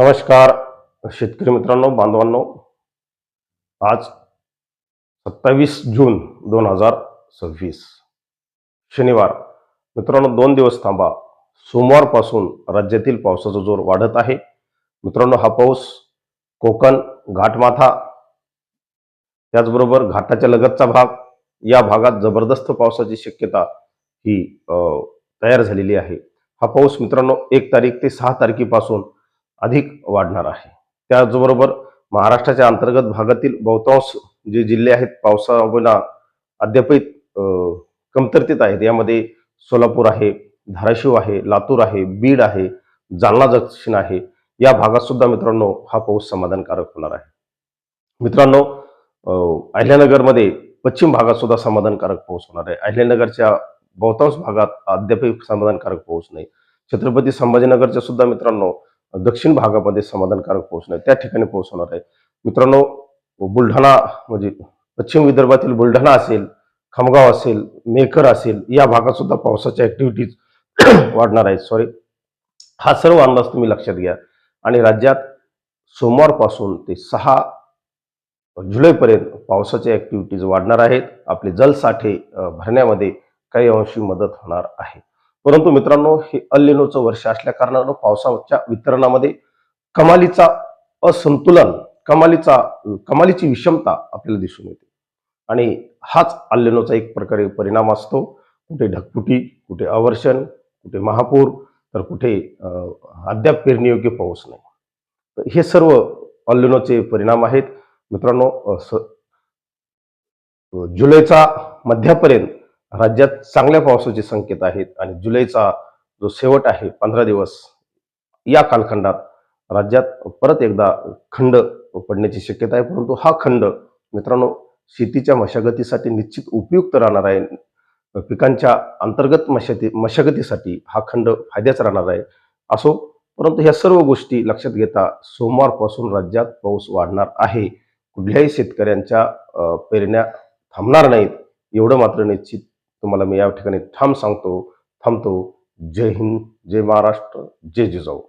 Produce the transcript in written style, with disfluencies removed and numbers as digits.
नमस्कार शेतकरी मित्रांनो, बांधवांनो. आज 27 जून 2026 शनिवार. मित्रांनो, 2 दिवस थांबा. सोमवारपासून राज्यातील पावसाचा जोर वाढत आहे. मित्रांनो, हा पाऊस कोकण, घाटमाथा, त्याचबरोबर घाटाच्या लगतचा भाग, या भागात जबरदस्त पावसाची शक्यता ही तयार झालेली आहे. हा पाऊस मित्रांनो 1 तारीख ते 6 तारखेपासून अधिक वाढणार आहे. त्याचबरोबर महाराष्ट्राच्या अंतर्गत भागातील बहुतांश जे जिल्हे आहेत पावसाविना अद्यापही कमतरतेत आहेत. यामध्ये सोलापूर आहे, धाराशिव आहे, लातूर आहे, बीड आहे, जालना दक्षिण आहे. या भागात सुद्धा मित्रांनो हा पाऊस समाधानकारक होणार आहे. मित्रांनो, अहिल्यानगरमध्ये पश्चिम भागात सुद्धा समाधानकारक पाऊस होणार आहे. अहिल्यानगरच्या बहुतांश भागात अद्यापही समाधानकारक पाऊस नाही. छत्रपती संभाजीनगरच्या सुद्धा मित्रांनो दक्षिण भागामध्ये समाधानकारक पाऊस नाही, त्या ठिकाणी पाऊस होणार आहे. मित्रांनो, बुलढाणा म्हणजे पश्चिम विदर्भातील बुलढाणा असेल, खामगाव असेल, मेकर असेल, या भागात सुद्धा पावसाच्या ऍक्टिव्हिटीज वाढणार आहेत. हा सर्व अंदाज तुम्ही लक्षात घ्या. आणि राज्यात सोमवारपासून ते 6 जुलैपर्यंत पावसाच्या ऍक्टिव्हिटीज वाढणार आहेत. आपले जलसाठे भरण्यामध्ये काही अंशी मदत होणार आहे. परंतु मित्रांनो, हे अल निनोचं वर्ष असल्या कारणानं पावसाच्या वितरणामध्ये कमालीचा असंतुलन, कमालीची विषमता आपल्याला दिसून येते. आणि हाच अल निनोचा एक प्रकारे परिणाम असतो. कुठे ढगफुटी, कुठे अवर्षण, कुठे महापूर, तर कुठे अद्याप पेरणीयोग्य पाऊस नाही. तर हे सर्व अल निनोचे परिणाम आहेत. मित्रांनो, जुलैचा मध्यापर्यंत राज्यात चांगल्या पावसाचे संकेत आहेत. आणि जुलैचा जो शेवट आहे 15 दिवस, या कालखंडात राज्यात परत एकदा खंड पडण्याची शक्यता आहे. परंतु हा खंड मित्रांनो शेतीच्या मशागतीसाठी निश्चित उपयुक्त राहणार आहे. पिकांच्या अंतर्गत मशागतीसाठी हा खंड फायद्याचा राहणार आहे. असो, परंतु ह्या सर्व गोष्टी लक्षात घेता सोमवारपासून राज्यात पाऊस वाढणार आहे. कुठल्याही शेतकऱ्यांच्या पेरण्या थांबणार नाहीत, एवढं मात्र निश्चित तुम्हाला मी या ठिकाणी थांबतो. जय हिंद, जय महाराष्ट्र, जय जिजाऊ.